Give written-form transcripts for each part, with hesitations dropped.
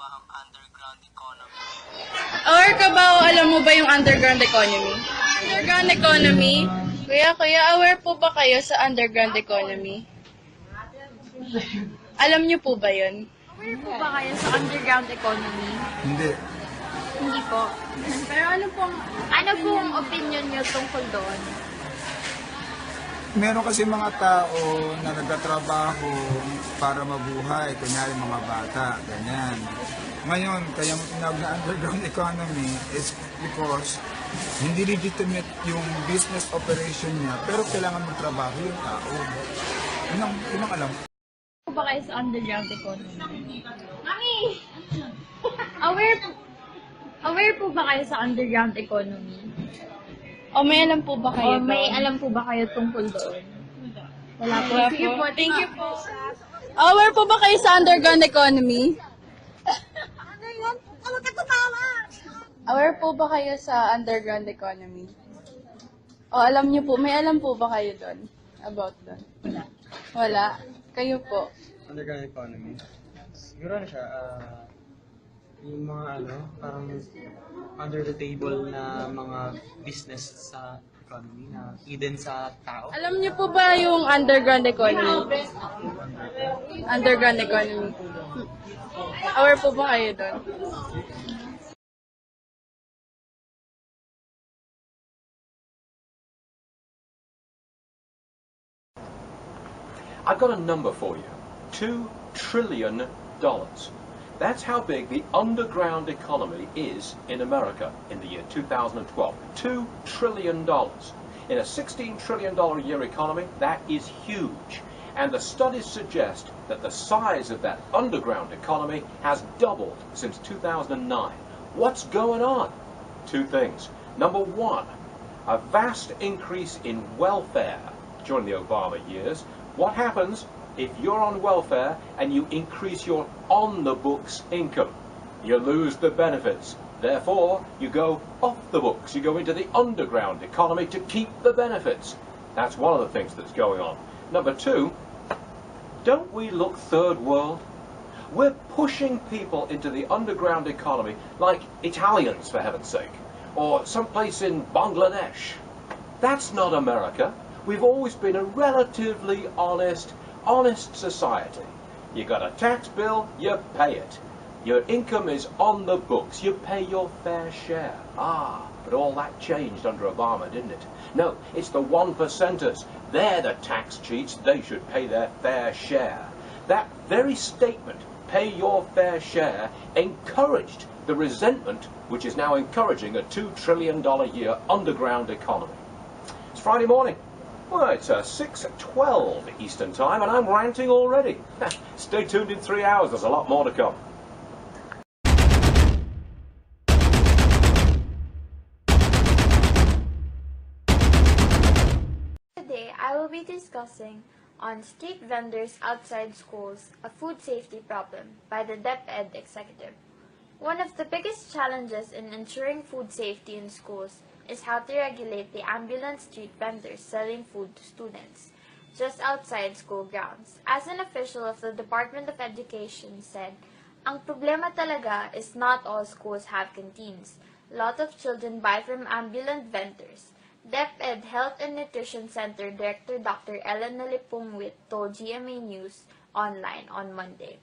ba ang underground economy? Aware ka ba o alam mo ba yung underground economy? Underground economy? Kuya, aware po ba kayo sa underground economy? Alam niyo po ba yun? Aware po ba kayo sa underground economy? Hindi. Hindi po. Pero ano Ano pong opinion niyo tungkol doon? Meron kasi mga tao na nagtatrabaho para mabuhay, kunyari mga bata, ganyan. Ngayon, kaya mo tinawag na underground economy is because hindi legitimate yung business operation niya, pero kailangan magtrabaho yung tao. Yun ang alam. Po ba kayo sa underground economy? Mami! Aware po ba kayo sa underground economy? O may alam po ba kayo O may doon? alam po ba kayo tungkol doon? Wala po. Wala Sige po. po. Thank you po. Aware po ba kayo sa underground economy? Aware po ba kayo sa underground economy? O alam niyo po, may alam po ba kayo doon? About doon? Wala. Kayo po. Underground economy. Siguro ano siya, yung mga parang under the table na mga business sa economy na hidden sa tao. Alam niyo po ba yung underground economy? Underground economy. Aware po ba kayo doon? I've got a number for you. $2 trillion. That's how big the underground economy is in America in the year 2012. $2 trillion. In a $16 trillion a year economy, that is huge. And the studies suggest that the size of that underground economy has doubled since 2009. What's going on? Two things. Number one, a vast increase in welfare during the Obama years. What happens if you're on welfare and you increase your on-the-books income? You lose the benefits. Therefore, you go off the books. You go into the underground economy to keep the benefits. That's one of the things that's going on. Number two, don't we look third world? We're pushing people into the underground economy like Italians, for heaven's sake, or someplace in Bangladesh. That's not America. We've always been a relatively honest society. You got a tax bill, you pay it. Your income is on the books, you pay your fair share. But all that changed under Obama, didn't it? No, it's the 1%ers. They're the tax cheats, they should pay their fair share. That very statement, pay your fair share, encouraged the resentment which is now encouraging a $2 trillion a year underground economy. It's Friday morning. Well, it's 6:12 Eastern Time, and I'm ranting already. Stay tuned in 3 hours, there's a lot more to come. Today, I will be discussing on street vendors outside schools, a food safety problem by the DepEd executive. One of the biggest challenges in ensuring food safety in schools is how to regulate the ambulant street vendors selling food to students just outside school grounds. As an official of the Department of Education said, ang problema talaga is not all schools have canteens. A lot of children buy from ambulant vendors. DepEd Health and Nutrition Center Director Dr. Ellen Nalipumwit told GMA News Online on Monday.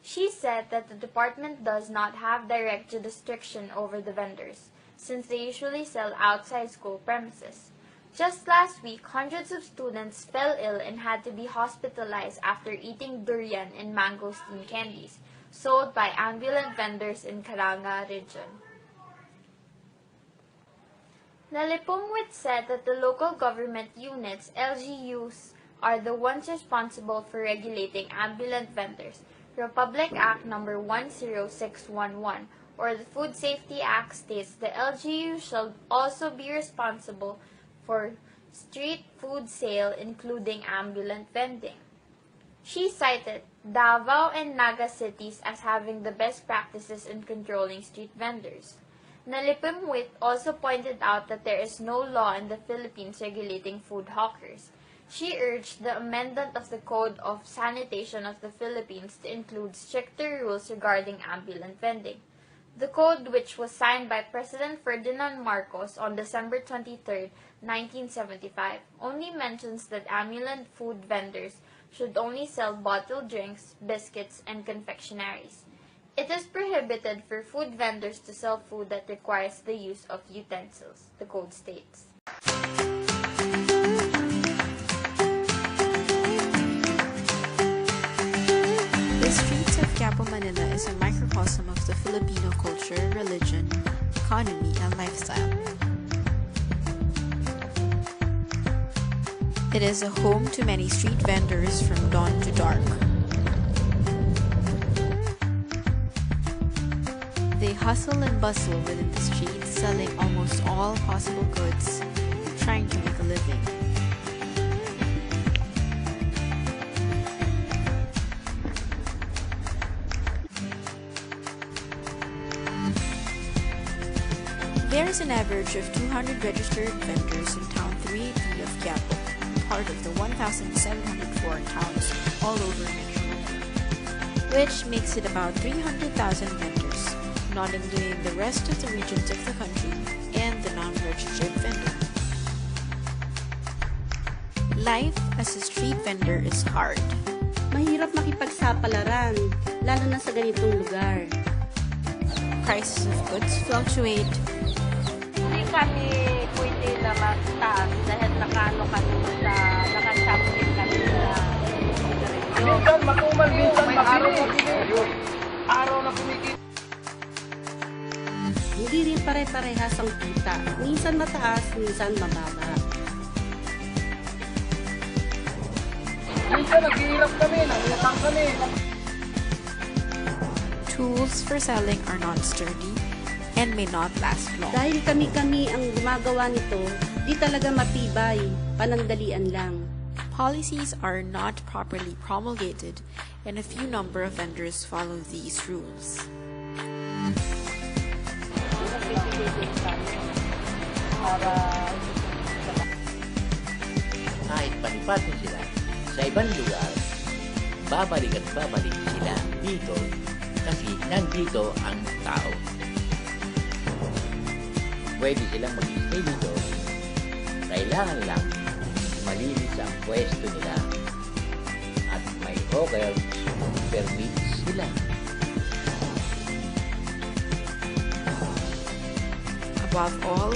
She said that the department does not have direct jurisdiction over the vendors, since they usually sell outside school premises. Just last week, hundreds of students fell ill and had to be hospitalized after eating durian and mangosteen candies sold by ambulant vendors in Karanga region. Nalipumwit said that the local government units, LGUs, are the ones responsible for regulating ambulant vendors. Republic Act No. 10611 or the Food Safety Act states the LGU shall also be responsible for street food sale including ambulant vending. She cited Davao and Naga cities as having the best practices in controlling street vendors. Nalipumwit also pointed out that there is no law in the Philippines regulating food hawkers. She urged the amendment of the Code of Sanitation of the Philippines to include stricter rules regarding ambulant vending. The code, which was signed by President Ferdinand Marcos on December 23, 1975, only mentions that ambulant food vendors should only sell bottled drinks, biscuits, and confectionaries. It is prohibited for food vendors to sell food that requires the use of utensils, the code states. The streets of Quiapo, Manila is a microcosm of the Filipino culture, religion, economy, and lifestyle. It is a home to many street vendors from dawn to dark. They hustle and bustle within the streets, selling almost all possible goods, trying to make a living. There is an average of 200 registered vendors in Town 380 of Quiapo, part of the 1,704 towns all over Metro Manila, which makes it about 300,000 vendors, not including the rest of the regions of the country and the non-registered vendor. Life as a street vendor is hard. Mahirap makipagsapalaran, lalo na sa ganitong lugar. Prices of goods fluctuate. Hindi kami pwede na magtaas dahil nakano kami sa nakasabit kami sa Minsan matumal, minsan araw na kumikita. Hindi rin pare-parehas ang kita. Minsan mataas, minsan mababa. Minsan naghihirap kami, nangutang kami. Tools for selling are not sturdy and may not last long. Dahil kami-kami ang gumagawa nito, di talaga matibay, panandalian lang. Policies are not properly promulgated, and a few number of vendors follow these rules. Kahit palipatin sila sa ibang lugar, babalik at babalik sila dito kasi nandito ang tao. Pwede silang mag-stay dito, kailangan lang malinis ang pwesto nila at may hawker permits sila. Above all,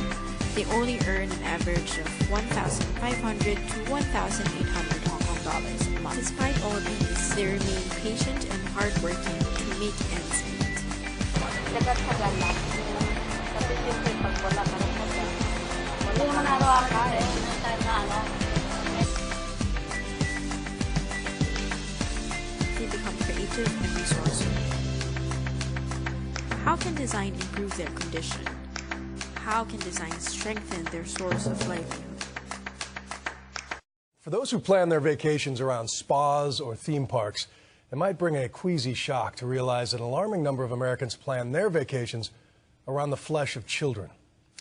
they only earn an average of 1,500 to 1,800 Hong Kong dollars a month. Despite all these, they remain patient and hardworking to make ends meet. Dagat-tagal lang. Kasi siyempre pag wala ka rin tagal. Wala naman araw ka eh. They become creative and resourceful. How can design improve their condition? How can design strengthen their source of livelihood? For those who plan their vacations around spas or theme parks, it might bring a queasy shock to realize that an alarming number of Americans plan their vacations around the flesh of children.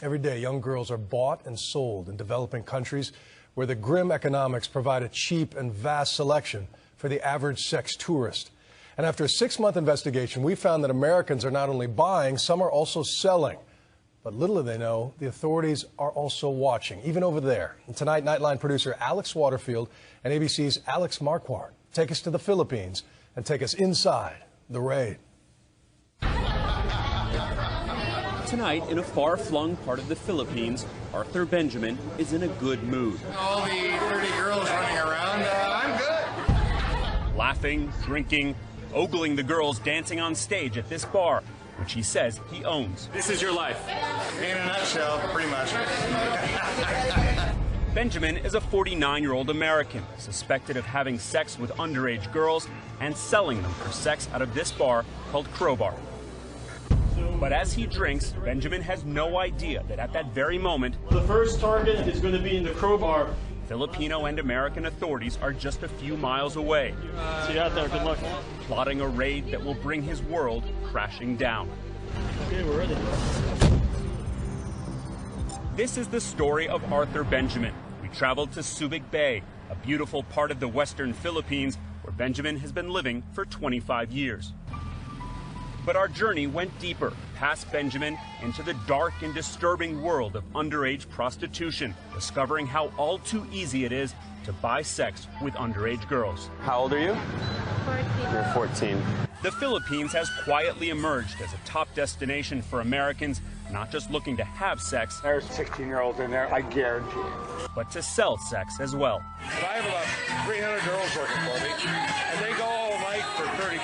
Every day, young girls are bought and sold in developing countries where the grim economics provide a cheap and vast selection for the average sex tourist. And after a 6-month investigation, we found that Americans are not only buying, some are also selling. But little do they know, the authorities are also watching, even over there. And tonight, Nightline producer Alex Waterfield and ABC's Alex Marquardt take us to the Philippines and take us inside the raid. Tonight, in a far-flung part of the Philippines, Arthur Benjamin is in a good mood. All the 30 girls running around, I'm good. Laughing, drinking, ogling the girls dancing on stage at this bar, which he says he owns. This is your life. In a nutshell, pretty much. Benjamin is a 49-year-old American suspected of having sex with underage girls and selling them for sex out of this bar called Crowbar. But as he drinks, Benjamin has no idea that at that very moment, the first target is going to be in the Crowbar. Filipino and American authorities are just a few miles away. See you out there. Good luck. Plotting a raid that will bring his world crashing down. Okay, we're ready. This is the story of Arthur Benjamin. We traveled to Subic Bay, a beautiful part of the western Philippines where Benjamin has been living for 25 years. But our journey went deeper, past Benjamin, into the dark and disturbing world of underage prostitution, discovering how all too easy it is to buy sex with underage girls. How old are you? 14. You're 14. The Philippines has quietly emerged as a top destination for Americans, not just looking to have sex. There's 16-year-olds in there, I guarantee it. But to sell sex as well. But I have about 300 girls working for me, and they go all night for $30.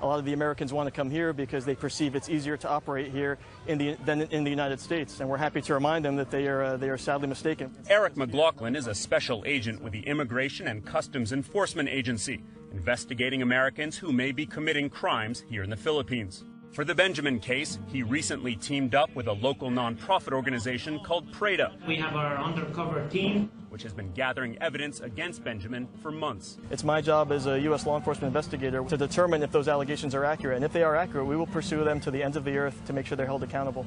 A lot of the Americans want to come here because they perceive it's easier to operate here than in the United States, and we're happy to remind them that they are sadly mistaken. Eric McLaughlin is a special agent with the Immigration and Customs Enforcement Agency, investigating Americans who may be committing crimes here in the Philippines. For the Benjamin case, he recently teamed up with a local nonprofit organization called PREDA. We have our undercover team, which has been gathering evidence against Benjamin for months. It's my job as a U.S. law enforcement investigator to determine if those allegations are accurate. And if they are accurate, we will pursue them to the ends of the earth to make sure they're held accountable.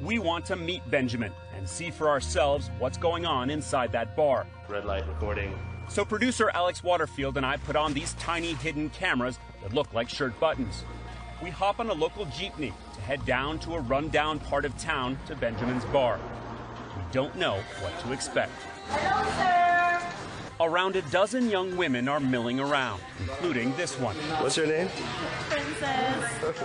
We want to meet Benjamin and see for ourselves what's going on inside that bar. Red light recording. So producer Alex Waterfield and I put on these tiny hidden cameras that look like shirt buttons. We hop on a local jeepney to head down to a rundown part of town to Benjamin's bar. We don't know what to expect. Hello, sir. Around a dozen young women are milling around, including this one. What's your name? Princess.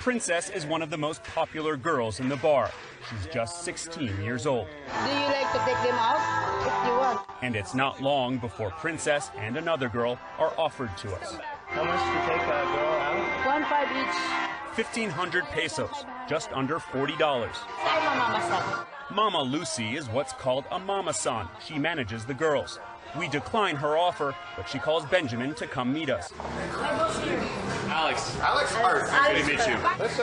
Princess is one of the most popular girls in the bar. She's just 16 years old. Do you like to take them out? If you want. And it's not long before Princess and another girl are offered to us. How much to take a girl out? $1.5 each. 1,500 pesos, just under $40. I'm a mama son. Mama Lucy is what's called a mama-san. She manages the girls. We decline her offer, but she calls Benjamin to come meet us. Alex. Alex Hart. Nice to meet you. Let's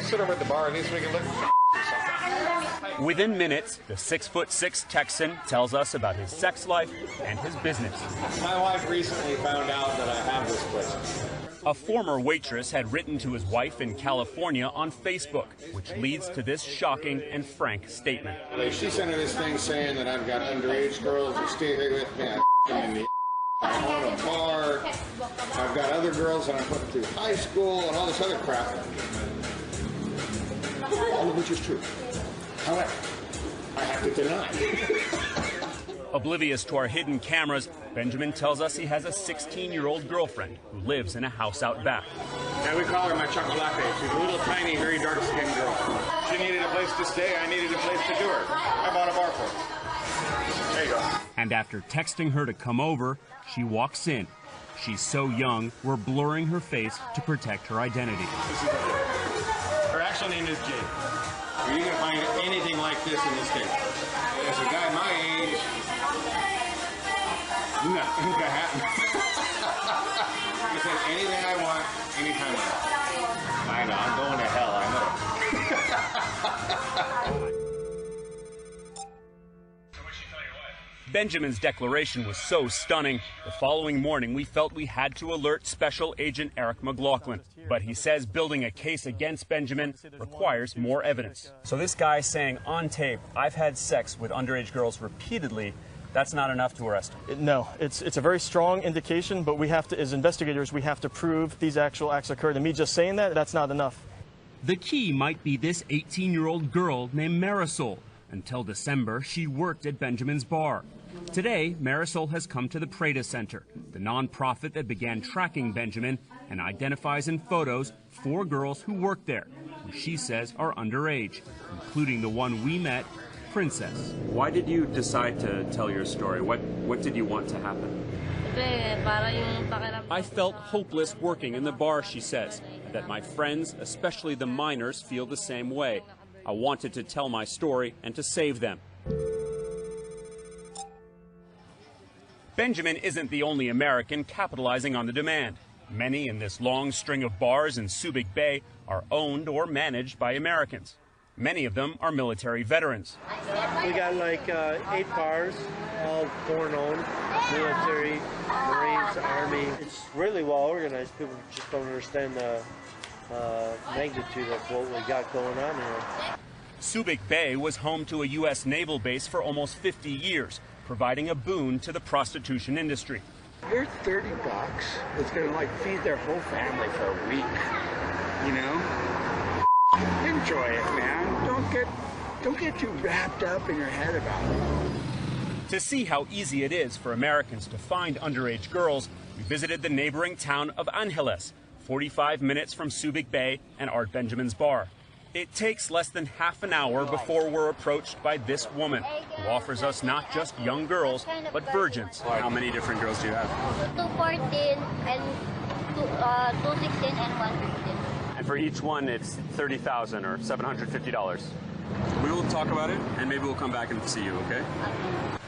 sit over at the bar and we can look for something. Within minutes, the 6'6" Texan tells us about his sex life and his business. My wife recently found out that I have this place. A former waitress had written to his wife in California on Facebook, which leads to this shocking and frank statement. She sent her this thing saying that I've got underage girls that stay here with me. I own a bar. I've got other girls that I'm putting through high school and all this other crap. All of which is true. However, I have to deny. Oblivious to our hidden cameras, Benjamin tells us he has a 16-year-old girlfriend who lives in a house out back. Yeah, we call her my chocolate. She's a little tiny, very dark-skinned girl. She needed a place to stay. I needed a place to do her. I bought a bar for her. There you go. And after texting her to come over, she walks in. She's so young, we're blurring her face to protect her identity. Her actual name is Jade. Are you going to find anything like this in this state? As a guy my age, no, ain't gonna happen. I said anything I want, anytime I want. I know, I'm going to hell, I know. Benjamin's declaration was so stunning, the following morning we felt we had to alert Special Agent Eric McLaughlin. But he says building a case against Benjamin requires more evidence. So this guy saying on tape, I've had sex with underage girls repeatedly, that's not enough to arrest him? No, it's a very strong indication, but we have to, as investigators, we have to prove these actual acts occurred. And me just saying that, that's not enough. The key might be this 18-year-old girl named Marisol. Until December, she worked at Benjamin's bar. Today, Marisol has come to the PREDA Center, the nonprofit that began tracking Benjamin and identifies in photos 4 girls who work there, who she says are underage, including the one we met, Princess. Why did you decide to tell your story? What did you want to happen? I felt hopeless working in the bar, she says, that my friends, especially the minors, feel the same way. I wanted to tell my story and to save them. Benjamin isn't the only American capitalizing on the demand. Many in this long string of bars in Subic Bay are owned or managed by Americans. Many of them are military veterans. We got like 8 bars, all foreign-owned, military, Marines, Army. It's really well organized. People just don't understand the magnitude of what we got going on here. Subic Bay was home to a U.S. naval base for almost 50 years, providing a boon to the prostitution industry. There's $30. It's going to feed their whole family for a week. You know? Enjoy it, man. Don't get too wrapped up in your head about it. To see how easy it is for Americans to find underage girls, we visited the neighboring town of Angeles, 45 minutes from Subic Bay and Art Benjamin's bar. It takes less than half an hour before we're approached by this woman, who offers us not just young girls, but virgins. How many different girls do you have? 214 and 216 and 115. And for each one, it's $30,000 or $750. We will talk about it, and maybe we'll come back and see you, okay?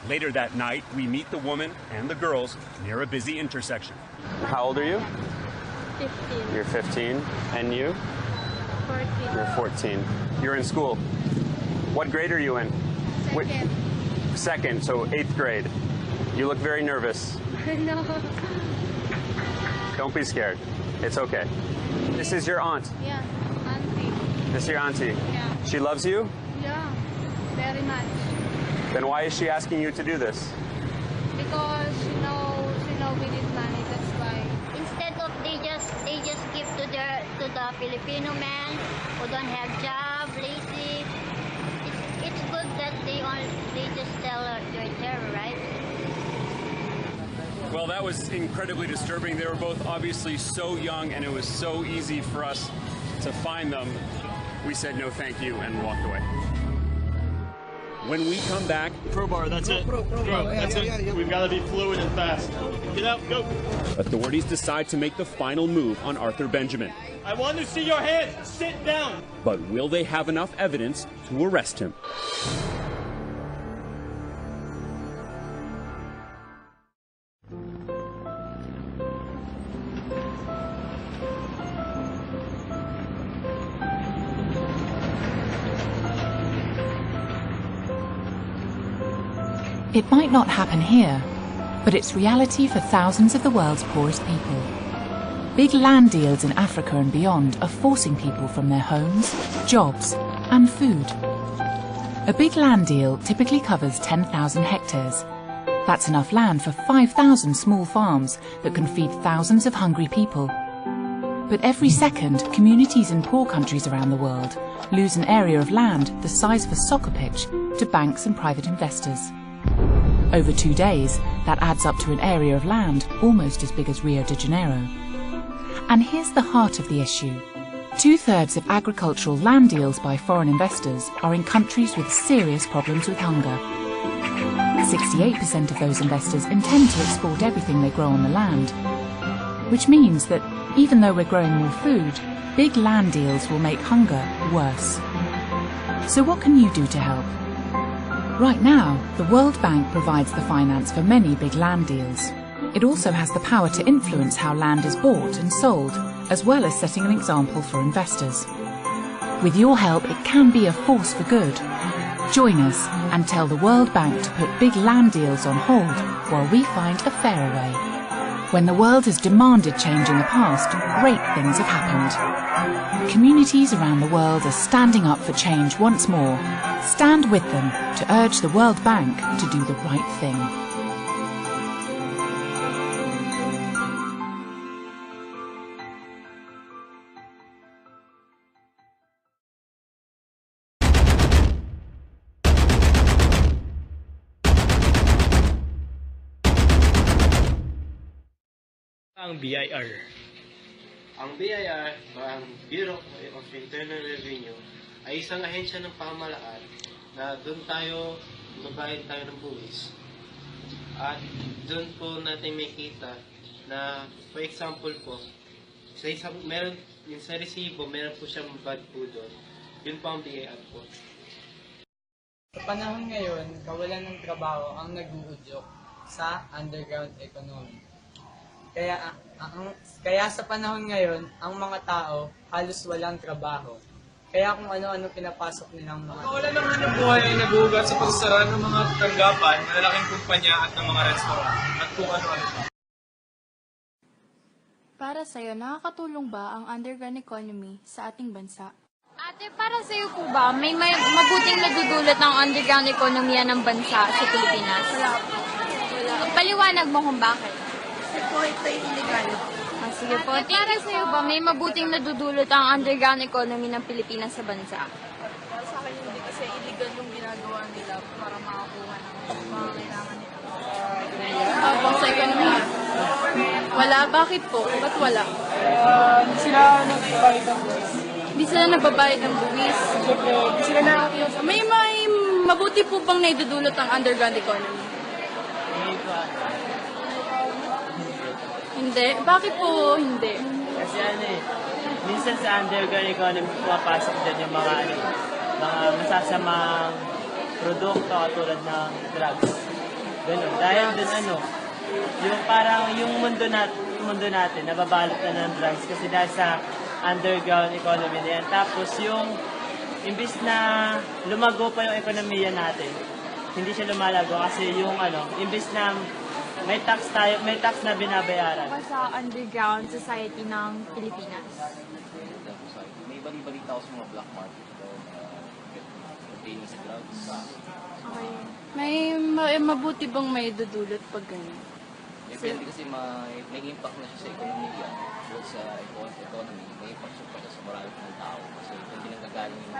Later that night, we meet the woman and the girls near a busy intersection. How old are you? 15. You're 15. And you? 14. You're 14. You're in school. What grade are you in? Second. Second, so 8th grade. You look very nervous. No. Don't be scared. It's okay. This is your aunt. Yeah, auntie. This is your auntie. Yeah. She loves you? Yeah, very much. Then why is she asking you to do this? Because she know we need money. That's why. Instead of they just give to the Filipino men who don't have job, lazy. It's good that they just tell you're terror, right? Well, that was incredibly disturbing. They were both obviously so young, and it was so easy for us to find them. We said no thank you and walked away. When we come back... Crowbar, that's it. That's it. We've got to be fluid and fast. Get out, go. Authorities decide to make the final move on Arthur Benjamin. I want to see your hands. Sit down. But will they have enough evidence to arrest him? It might not happen here, but it's reality for thousands of the world's poorest people. Big land deals in Africa and beyond are forcing people from their homes, jobs, and food. A big land deal typically covers 10,000 hectares. That's enough land for 5,000 small farms that can feed thousands of hungry people. But every second, communities in poor countries around the world lose an area of land the size of a soccer pitch to banks and private investors. Over 2 days, that adds up to an area of land almost as big as Rio de Janeiro. And here's the heart of the issue. 2/3 of agricultural land deals by foreign investors are in countries with serious problems with hunger. 68% of those investors intend to export everything they grow on the land, which means that even though we're growing more food, big land deals will make hunger worse. So what can you do to help? Right now, the World Bank provides the finance for many big land deals. It also has the power to influence how land is bought and sold, as well as setting an example for investors. With your help, it can be a force for good. Join us and tell the World Bank to put big land deals on hold while we find a fairer way. When the world has demanded change in the past, great things have happened. Communities around the world are standing up for change once more. Stand with them to urge the World Bank to do the right thing. Ang BIR. Ang BIR, ang Bureau of Internal Revenue, ay isang ahensya ng pamahalaan na doon magbabayad tayo ng buwis. At doon po natin makita na, for example po, sa resibo, meron po siyang bad po doon. Yun po ang BIR po. Sa panahon ngayon, kawalan ng trabaho ang nag-uudyok sa underground economy. Kaya sa panahon ngayon, ang mga tao halos walang trabaho. Kaya kung ano-ano pinapasok nilang mga... Wala ng hanap buhay ay nagugat sa pagsasara ng mga tanggapan, malalaking kumpanya at ng mga restaurant at kung ano-ano pa. Para sa'yo, nakakatulong ba ang underground economy sa ating bansa? At Ate, para sa iyo po ba, may mabuting nadudulot ng underground ekonomiya ng bansa sa Pilipinas? Wala po. Paliwanag mo kung bakit. Kasi po ito illegal. Sige po. Para sa iyo ba, may mabuting nadudulot ang underground economy ng Pilipinas sa bansa? Sa akin hindi kasi illegal yung ginagawa nila para makakuha ng pangangailangan nila. Habang sa ekonomiya? Wala. Bakit po? Ba't wala? Hindi sila nagbabayad ng buwis. Hindi sila nagbabayad ng buwis. Hindi sila nakakiyos. May mabuti po bang naidudulot ang underground economy? Hindi. Bakit po hindi? Kasi minsan sa underground economy pumapasok din yung mga masasamang produkto katulad ng drugs. Ganun. Dahil dun yung parang yung mundo natin nababalot na ng drugs kasi dahil sa underground economy na yan. Tapos yung imbis na lumago pa yung ekonomiya natin, hindi siya lumalago kasi yung imbis na may tax na binabayaran. Sa underground society ng Pilipinas. May bali-balita ako sa mga black market containing sa drugs. Okay. May mabuti bang may dudulot pag ganyan? Depende kasi may impact na siya sa ekonomiya, both sa economy, may impact siya sa moral ng tao. Kasi hindi nanggagaling yung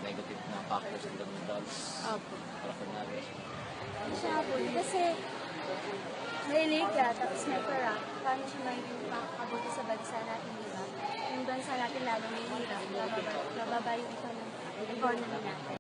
negative na factors ng drugs. Paraphernalia. Kasi may liga, tapos may corrupt. Paano siya may makabuti sa bansa natin, di ba? Yung bansa natin lalo may hirap, bababa yung economy natin.